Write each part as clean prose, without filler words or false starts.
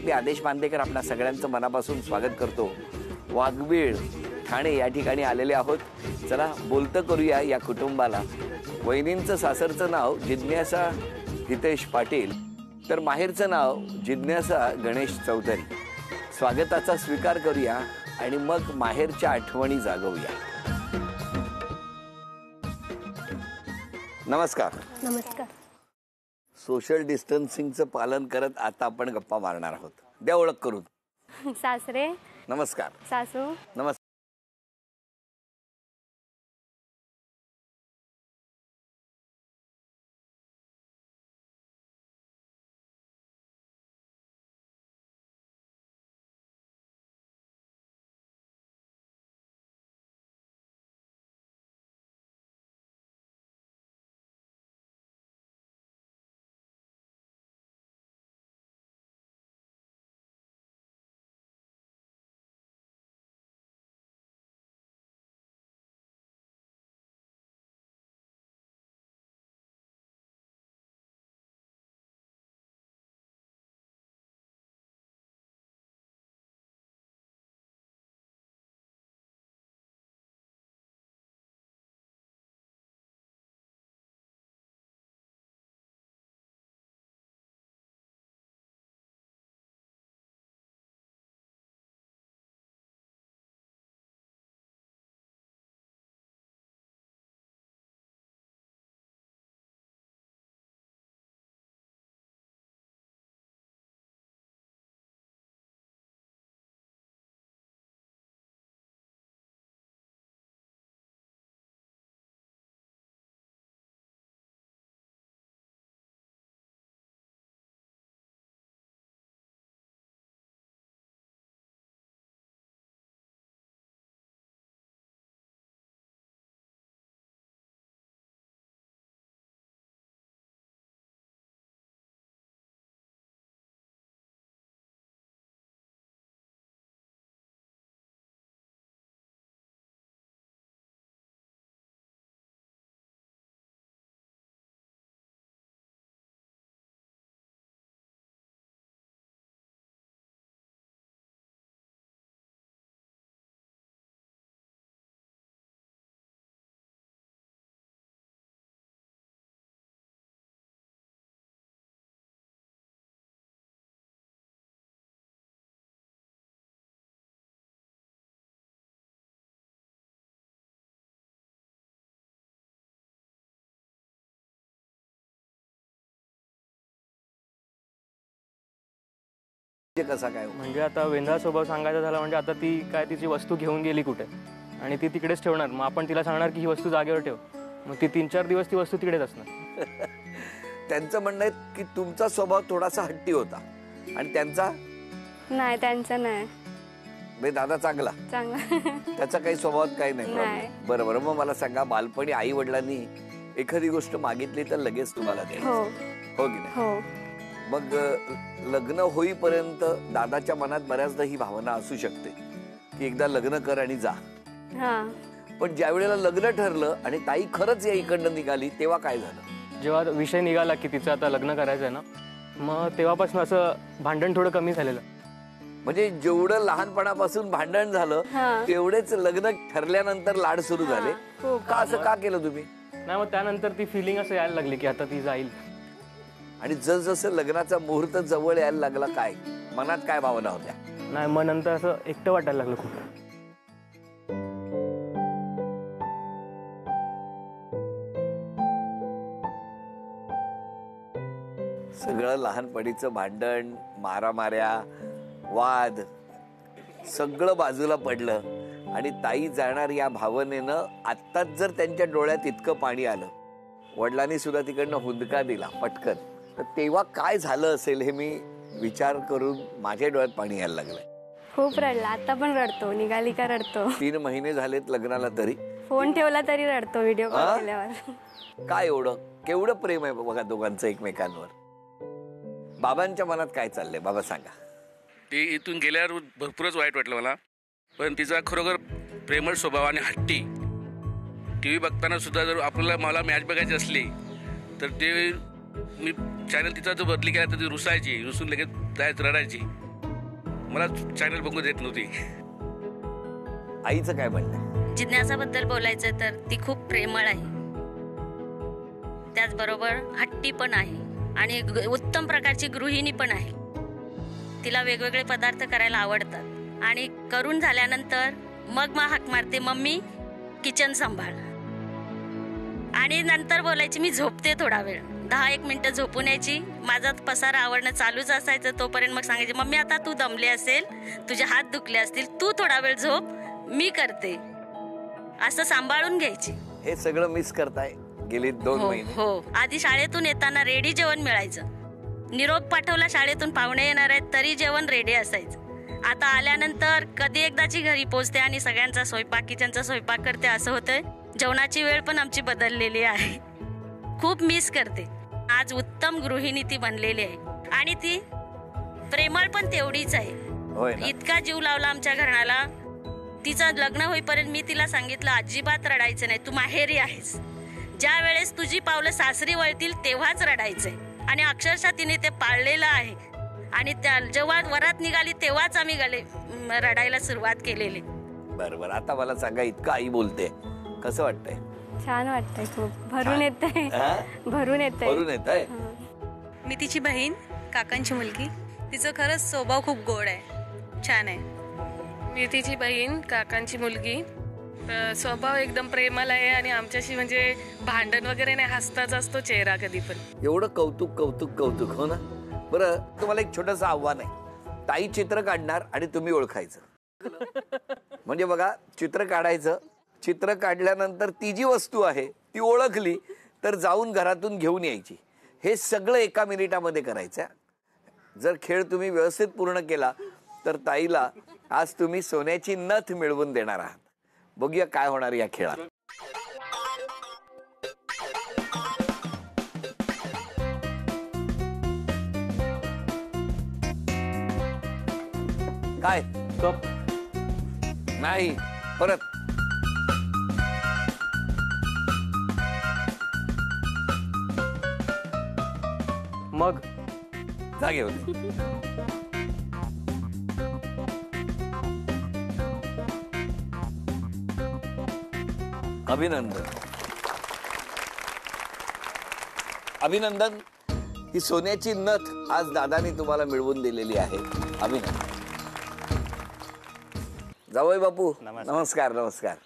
मी आदेश बांदेकर आपल्या सगळ्यांचं मनापासून स्वागत करतो. वाघबीळ ठाणे या ठिकाणी आलेले आहोत. चला बोलतं करूया या कुटुंबाला. वहिनींचं सासरचं नाव जिज्ञासा हितेश पाटील, तर माहेरचं नाव जिज्ञासा गणेश चौधरी. स्वागताचा स्वीकार करूया आणि मग माहेरच्या आठवणी जागवूया. नमस्कार. नमस्कार. सोशल डिस्टन्सिंगचं पालन करत आता आपण गप्पा मारणार आहोत. द्या ओळख करून. सासरे. नमस्कार. सासू. नमस्कार. कसा काय म्हणजे आता वेंधा स्वभाव सांगायचा झाला म्हणजे आता ती काय तिची वस्तू घेऊन गेली कुठे आणि ती तिकडेच ठेवणार. मग आपण तिला सांगणार की ही वस्तू जागेवर ठेव, मग ती 3-4 दिवस ती वस्तू तिकडेच असणार. त्यांचं म्हणणं आहे की तुमचा स्वभाव थोडासा हट्टी होता आणि त्यांचा नाही. त्यांचा नाही. दादा चांगला त्याचा काही स्वभावात काही नाही. बरोबर. मग मला सांगा, बालपणी आई वडिलांनी एखादी गोष्ट मागितली तर लगेच तुम्हाला द्यायची, हो की नाही? मग लग्न होईपर्यंत दादाच्या मनात बऱ्याचदा ही भावना असू शकते की एकदा लग्न कर आणि जा. पण ज्या वेळेला लग्न ठरलं आणि ताई खरंच या इकडनं निघाली तेव्हा काय झालं? जेव्हा विषय निघाला की तिचं आता लग्न करायचं आहे ना, मग तेव्हापासून असं भांडण थोडं कमी झालेलं. म्हणजे जेवढं लहानपणापासून भांडण झालं तेवढेच लग्न ठरल्यानंतर लाड सुरू झाले. का असं का केलं तुम्ही? नाही, मग त्यानंतर ती फिलिंग असं यायला लागली की आता ती जाईल. आणि जसजसं लग्नाचा मुहूर्त जवळ यायला लागला, काय मनात काय भावना होत्या? नाही, मग नंतर असं एकटं वाटायला लागलं खूप. सगळं लहानपणीचं भांडण, मारामाऱ्या, वाद सगळं बाजूला पडलं आणि ताई जाणार या भावनेनं आत्ताच जर त्यांच्या डोळ्यात इतकं पाणी आलं, वडिलांनी सुद्धा तिकडनं हुंदका दिला पटकन, तर तेव्हा काय झालं असेल हे मी विचार करून माझ्या डोळ्यात पाणी यायला लागलंय. खूप रडला. आता पण रडतो. निघाली का रडतो. 3 महिने झालेत लग्नाला तरी फोन ठेवला तरी रडतो व्हिडिओ कॉल केल्यावर. काय एवढं केवढं प्रेम आहे बघा दोघांचं एकमेकांवर. बाबांच्या मनात काय चाललंय बाबा सांगा? ती इथून गेल्यावर भरपूरच वाईट वाटलं मला, पण तिचा खरोखर प्रेमळ स्वभाव आणि हट्टी. टी व्ही बघताना सुद्धा जर आपल्याला मला मॅच बघायची असली तर ते मी चॅनल तिचा जो बदली केला तर ती रुसायची, रुसून लगेच जायच रडायची. मला चॅनल बघू देत नव्हती. आईचं काय म्हणणं? जिज्ञासाबद्दल बोलायचं तर ती खूप प्रेमळ आहे, त्याचबरोबर हट्टी पण आहे आणि उत्तम प्रकारची गृहिणी पण आहे. तिला वेगवेगळे पदार्थ करायला आवडतात आणि करून झाल्यानंतर मग हाक मारते, मम्मी किचन सांभाळ. आणि नंतर बोलायची मी झोपते थोडा वेळ, 10-1 मिनिटं झोपून यायची. माझा पसारा आवडणं चालूच असायचं. तोपर्यंत मग सांगायची, मम्मी आता तू दमले असेल, तुझे हात दुखले असतील, तू थोडा वेळ झोप, मी करते. असं सांभाळून घ्यायची. हे सगळं मिस करताय गेली 2 महिने? हो. आधी शाळेतून येताना रेडी जेवण मिळायचं. निरोप पाठवला शाळेतून, पाहुणे येणार आहेत तरी जेवण रेडी असायचं. आता आल्यानंतर कधी एकदाची घरी पोहोचते आणि सगळ्यांचा स्वयंपाक, किचनचा स्वयंपाक करते. असं होतंय. जेवणाची वेळ पण आमची बदललेली आहे. खूप मिस करते. आज उत्तम गृहिणी ती बनलेली आहे आणि ती प्रेमळ पण तेवढीच आहे. इतका जीव लावला आमच्या घराला. तिचं लग्न होईपर्यंत मी तिला सांगितलं, अजिबात रडायचं नाही, तू माहेरी आहेस. ज्या वेळेस तुझी पावलं सासरी वळतील तेव्हाच रडायचंय. आणि अक्षरशः तिने ते पाळलेलं आहे. आणि जेव्हा वरात निघाली तेव्हाच आम्ही रडायला सुरुवात केलेली. बरोबर. आता मला सांगा, इतकं आई बोलते, कसं वाटतंय? छान वाटतंय, खूप भरून येतंय. भरून येतंय. मी तिची बहीण, काकांची मुलगी. तिचं खरंच स्वभाव खूप गोड आहे, छान आहे. मी तिची बहीण, काकांची मुलगी. स्वभाव एकदम प्रेमळ आहे आणि आमच्याशी म्हणजे भांडण वगैरे नाही, हसताच असतो चेहरा कधी पण. एवढं कौतुक कौतुक कौतुक, हो ना? बरं, तुम्हाला एक छोटस आव्हान आहे. ताई चित्र काढणार आणि तुम्ही ओळखायचं. म्हणजे बघा, चित्र काढायचं, चित्र काढल्यानंतर ती जी वस्तू आहे ती ओळखली तर जाऊन घरातून घेऊन यायची. हे सगळं 1 मिनिटामध्ये करायचं. जर खेळ तुम्ही व्यवस्थित पूर्ण केला तर ताईला आज तुम्ही सोन्याची नथ मिळवून देणार आहात. बघूया काय होणार या खेळात. काय? कप नाही, परत. मग जा घेऊन. अभिनंदन. अभिनंदन. ही सोन्याची नथ आज दादानी तुम्हाला मिळवून दिलेली आहे. अभिनंदन. जावई बापू, नमस्कार. नमस्कार.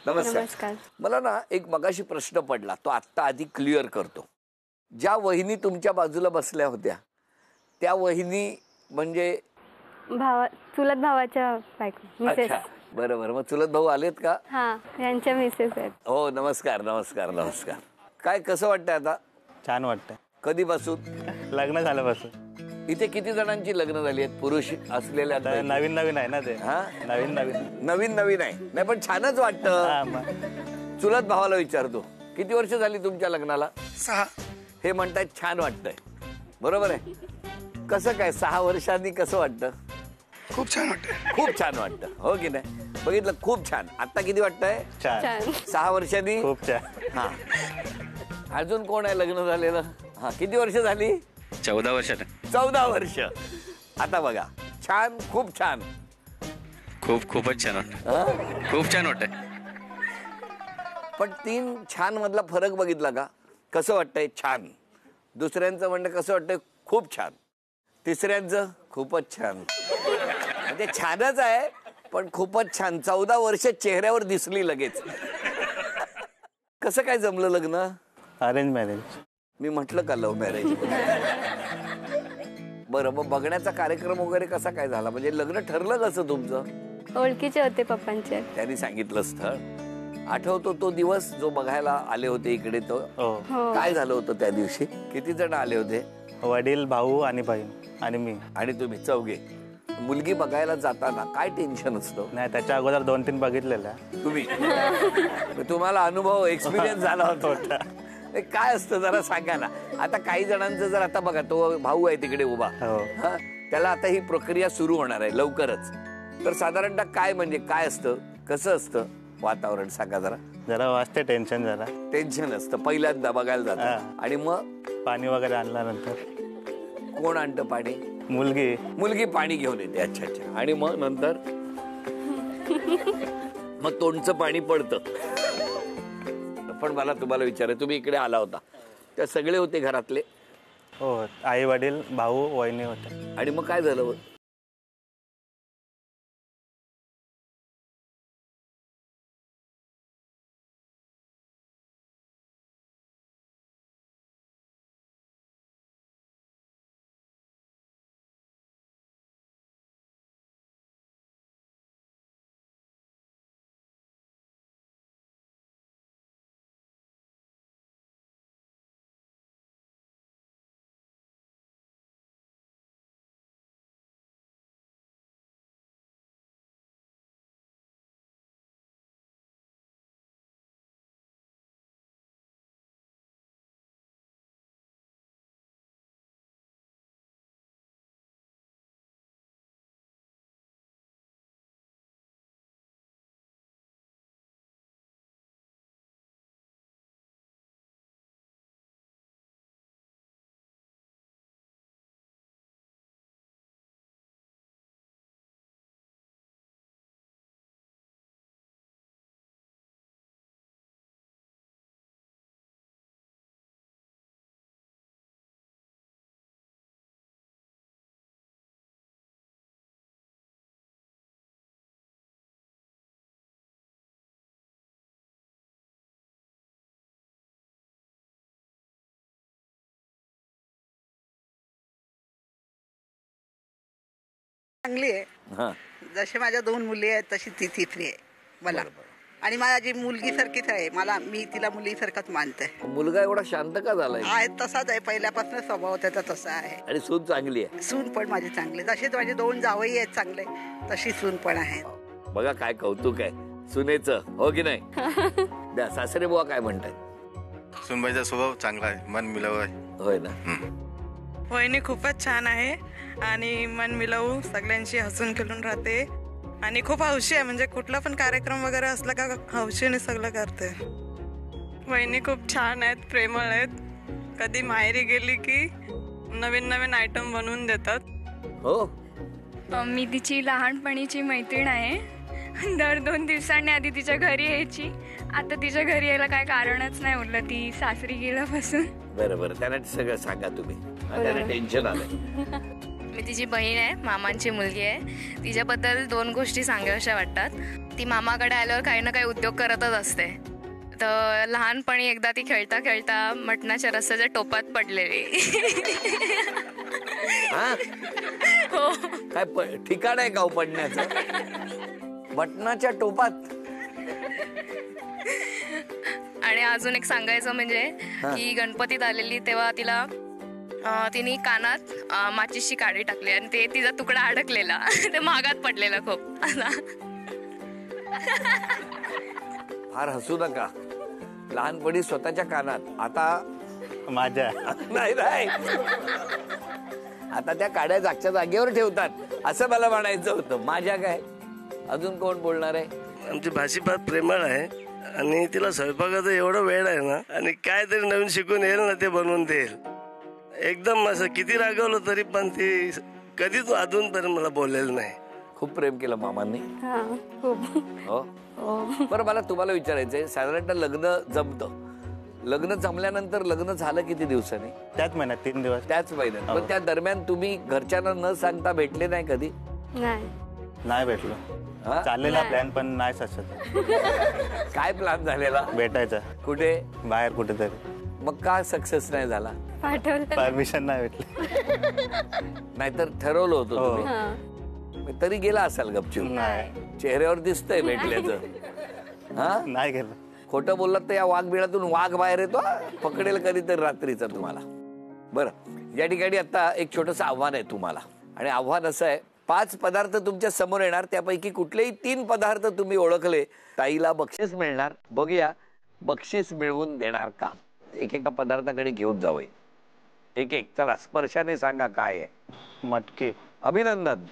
नमस्कार. मला ना एक मगाशी प्रश्न पडला, तो आत्ता आधी क्लिअर करतो. ज्या वहिनी तुमच्या बाजूला बसल्या होत्या त्या वहिनी म्हणजे चुलत भावाच्या बायको, मिसेस. बरोबर. मग चुलत भाऊ आलेत का? हा, यांच्या मिसेस आहेत. हो, नमस्कार. नमस्कार. नमस्कार. काय, कसं वाटतंय आता? छान वाटतंय. कधीपासून? लग्न झाल्यापासून. इथे किती जणांची लग्न झाली आहेत पुरुष असलेल्या? नवीन नवीन आहे ना ते. नवीन आहे. नाही पण छानच वाटतं. चुलत भावाला विचारतो, किती वर्ष झाली तुमच्या लग्नाला? 6. हे म्हणतायत छान वाटतंय. बरोबर आहे. कसं काय 6 वर्षांनी कसं वाटतं? खूप छान वाटतं. खूप छान वाटतं, हो की नाही? बघितलं, खूप छान. आता किती वाटतंय? 6 वर्षांनी खूप छान. हा. अजून कोण आहे लग्न झालेलं? हा, किती वर्ष झाली? 14 वर्षात. 14 वर्ष. आता बघा, छान, खूप छान. खूपच छान वाटतं. खूप छान वाटतं. पण 3 छान मधला फरक बघितला का? कसं वाटतंय? छान. दुसऱ्यांचं म्हणणं कसं वाटतंय? खूप छान. तिसऱ्यांचं खूपच छान. म्हणजे छानच आहे पण खूपच छान. 14 वर्ष चेहऱ्यावर दिसली लगेच. कसं काय जमलं लग्न? Arrange marriage. मी म्हटलं का लव्ह मॅरेज? बरं, मग बघण्याचा कार्यक्रम वगैरे कसा काय झाला? म्हणजे लग्न ठरलं कसं तुमचं? ओळखीचे होते पप्पांचे. त्यांनी सांगितलं स्थळ. आठवतो तो दिवस जो बघायला आले होते इकडे? तो काय झालं होतं त्या दिवशी? किती जण आले होते? वडील, भाऊ आणि बहीण आणि मी. आणि तुम्ही 4घे. मुलगी बघायला जाताना काय टेन्शन असतं? नाही, त्याच्या अगोदर 2-3 बघितलेल्या. तुम्ही तुम्हाला अनुभव, एक्सपिरियन्स झाला होता. काय असतं जरा सांगा ना. आता काही जणांचं जर, आता बघा तो भाऊ आहे तिकडे उभा, त्याला आता ही प्रक्रिया सुरू होणार आहे लवकरच. तर साधारणतः काय, म्हणजे काय असतं, कसं असतं वातावरण सांगा जरा. जरा वाजते टेन्शन. जरा टेन्शन असतं पहिल्यांदा बघायला जातं. आणि मग पाणी वगैरे आणल्यानंतर. कोण आणतं पाणी? मुलगी पाणी घेऊन येते. अच्छा अच्छा. आणि मग नंतर मग तोंडचं पाणी पडतं. पण मला तुम्हाला विचारायचं, तुम्ही इकडे आला होता त्या सगळे होते घरातले? हो, आई वडील भाऊ वहिनी होते. आणि मग काय झालं? चांगली आहे. जसे माझ्या 2 मुली आहेत तशी ती तिसरी आहे मला. आणि माझी मुलगी सारखीच आहे मला. मी तिला मुलीसारखाच मानते. मुलगा एवढा शांत का झालाय? आहे तसाच आहे, पहिल्यापासून स्वभाव त्याचा तसा आहे. आणि सून चांगली आहे? सून पण माझी चांगली. जसेच माझे 2 जावई आहेत चांगले, तशी सून पण आहे. बघा काय कौतुक आहे सुनेचं, हो की नाही? द्या सासरे बुवा काय म्हणतात? सुनबाईचा स्वभाव चांगला आहे, मन मिळावं आहे. होय ना? वहिनी खूपच छान आहे आणि मन मिळवू सगळ्यांशी हसून खेळून राहते आणि खूप हौशी आहे. म्हणजे कुठला पण कार्यक्रम वगैरे असला का हौशीने सगळं करते. वहिनी खूप छान आहेत, प्रेमळ आहेत. कधी माहेरी गेली की नवीन नवीन आयटम बनवून देतात. हो, मी तिची लहानपणीची मैत्रीण आहे. दर 2 दिवसांनी आधी तिच्या घरी यायची. आता तिच्या घरी यायला काय कारणच नाही उरलं, ती सासरी गेल्यापासून. बरं त्यांना सगळं सांगा तुम्ही, त्यांना टेन्शन आलंय. मी तिची बहीण आहे, मामांची मुलगी आहे. तिच्याबद्दल 2 गोष्टी सांगाव्याशा वाटतात. ती मामाकडे आल्यावर काही ना काही उद्योग करतच असते. तर लहानपणी एकदा ती खेळता खेळता मटणाच्या रस्त्याच्या टोपात पडलेली. हो, काय ठिकाण आहे का पडण्याचं? मटणाच्या टोपात? आणि अजून एक सांगायचं म्हणजे की गणपतीत आलेली तेव्हा तिने कानात माचीची काडी टाकली आणि ते तिचा तुकडा अडकलेला. ते महागात पडलेला खूप. फार हसू नका. लहानपणी स्वतःच्या कानात, आता माझ्या नाही आता त्या काड्या जागच्या जागेवर ठेवतात असं मला म्हणायचं होतं. माझ्या काय? अजून कोण बोलणार आहे? आमची भाषी फार प्रेमळ आहे आणि तिला स्वयंपाकाचं एवढं वेळ आहे ना, आणि काय तरी नवीन शिकून येईल ना ते बनवून देईल. एकदम असं किती रागवलं तरी पण ती कधीच अजूनपर्यंत मला बोललेलं नाही. खूप प्रेम केलं मामांनी. हो. बरं, मला तुम्हाला विचारायचंय, साधारणतः लग्न जमतं, लग्न जमल्यानंतर लग्न झालं किती दिवसांनी? त्याच महिन्यात 3 दिवस. त्याच महिन्यात. पण त्या दरम्यान तुम्ही घरच्यांना न सांगता भेटले नाही कधी? नाही भेटलो. चाललेला प्लॅन पण नाही सक्सेस. काय प्लॅन झालेला? भेटायचा. कुठे? बाहेर कुठेतरी. मग का सक्सेस नाही झाला? परमिशन नाही भेटली. नाहीतर ठरवलं होतं तुम्ही, तरी गेला असाल गपचूप? चेहऱ्यावर दिसतंय भेटल्याचं. हा, नाही गेलं. खोटं बोललात तर या वाघ बिळातून वाघ बाहेर येतो, पकडेल कधीतरी रात्रीचा तुम्हाला. बरं, या ठिकाणी आता एक छोटस आव्हान आहे तुम्हाला. आणि आव्हान असं आहे, 5 पदार्थ तुमच्या समोर येणार, त्यापैकी कुठलेही 3 पदार्थ तुम्ही ओळखले, ताईला बक्षीस मिळणार. बघूया बक्षीस मिळवून देणार का. एकेका पदार्थाकडे घेऊन जावे. एक चला, स्पर्शाने सांगा काय आहे. मटकी. अभिनंदन.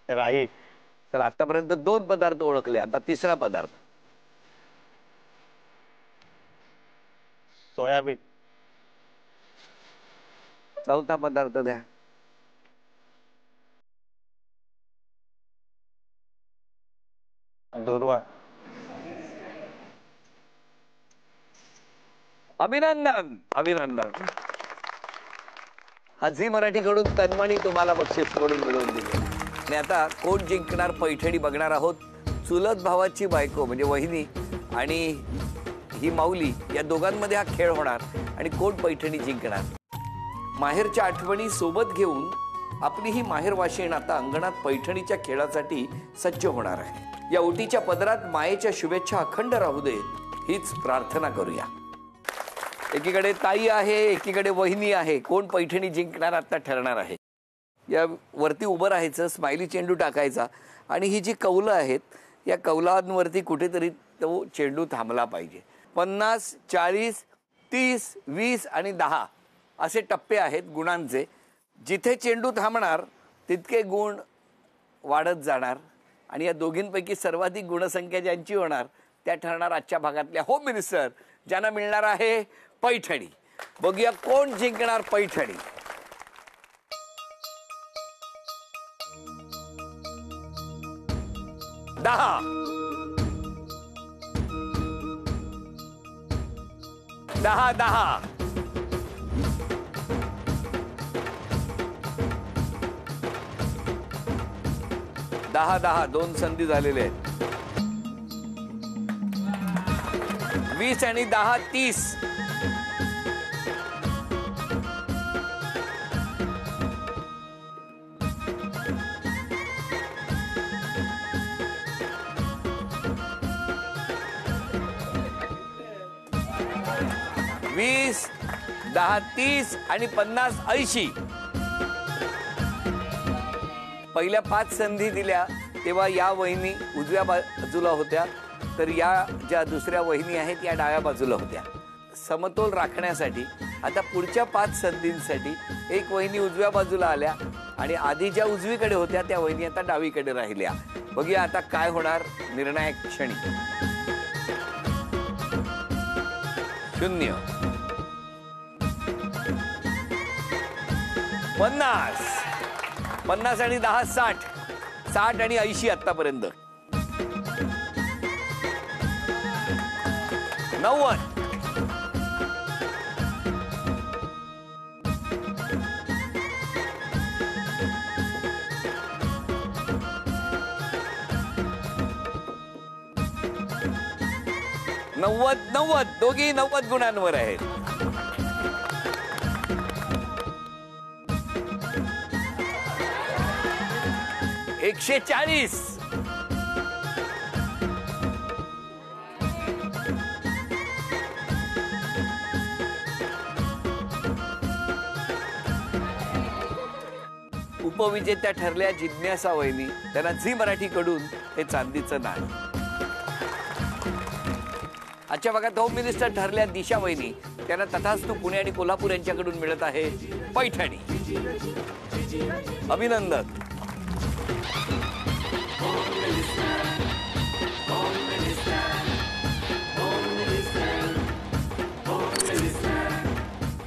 राई. तर आतापर्यंत 2 पदार्थ ओळखले, आता 3रा पदार्थ. सोयाबीन. चौथा पदार्थ द्या. दुर्वा. अभिनंदन अभिनंदन. हा झी मराठीकडून तन्मणी तुम्हाला बक्षीस म्हणून मिळवून दिले. आणि आता कोण जिंकणार पैठणी बघणार आहोत. चुलत भावाची बायको म्हणजे वहिनी आणि ही माऊली या दोघांमध्ये हा खेळ होणार आणि कोण पैठणी जिंकणार. माहेरच्या आठवणी सोबत घेऊन आपली ही माहेरवाशीण आता अंगणात पैठणीच्या खेळासाठी सज्ज होणार आहे. या ओटीच्या पदरात मायेच्या शुभेच्छा अखंड राहू देत हीच प्रार्थना करूया. एकीकडे ताई आहे, एकीकडे वहिनी आहे. कोण पैठणी जिंकणार आता ठरणार आहे. या वरती उभं राहायचं, स्माइली चेंडू टाकायचा आणि ही जी कौलं आहेत या कौलांवरती कुठेतरी तो चेंडू थांबला पाहिजे. 50, 40, 30, 20 आणि 10 असे टप्पे आहेत गुणांचे. जिथे चेंडू थांबणार तितके गुण वाढत जाणार आणि या दोघींपैकी सर्वाधिक गुणसंख्या ज्यांची होणार त्या ठरणार आजच्या भागातल्या होम मिनिस्टर, ज्यांना मिळणार आहे पैठणी. बघूया कोण जिंकणार पैठणी. दहा 10 10 10 10 दोन संधी झालेले आहेत. 20 आणि 10 30. 20, 10 30 आणि 50 80. पहिल्या 5 संधी दिल्या तेव्हा या वहिनी उजव्या बाजूला होत्या तर या ज्या दुसऱ्या वहिनी आहेत या डाव्या बाजूला होत्या. समतोल राखण्यासाठी आता पुढच्या 5 संधींसाठी एक वहिनी उजव्या बाजूला आल्या आणि आधी ज्या उजवीकडे होत्या त्या वहिनी आता डावीकडे राहिल्या. बघूया आता काय होणार निर्णायक क्षणी. 0 50 50 आणि 10 60. 60 आणि 80 आतापर्यंत. 90. 90 दोघी 90 गुणांवर आहेत. 140. 'उपविजेत्या ठरल्या जिज्ञासा वहिनी, त्यांना झी मराठीकडून हे चांदीचं नाण. आजच्या भागात होम मिनिस्टर ठरल्या दिशा वहिनी, त्यांना तथास्तु पुणे आणि कोल्हापूर यांच्याकडून मिळत आहे पैठणी. अभिनंदन.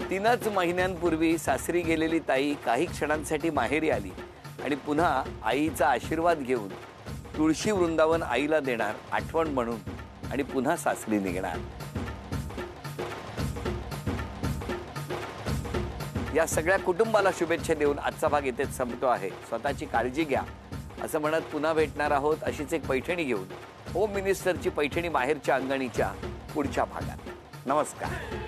तीनच महिन्यांपूर्वी सासरी गेलेली ताई काही क्षणांसाठी माहेरी आली आणि पुन्हा आईचा आशीर्वाद घेऊन तुळशी वृंदावन आईला देणार आठवण म्हणून आणि पुन्हा सासरी निघणार. या सगळ्या कुटुंबाला शुभेच्छा देऊन आजचा भाग इथेच संपतो आहे. स्वतःची काळजी घ्या असं म्हणत पुन्हा भेटणार आहोत अशीच एक पैठणी घेऊन होम मिनिस्टरची पैठणी माहेरच्या अंगणीच्या पुढच्या भागात. नमस्कार.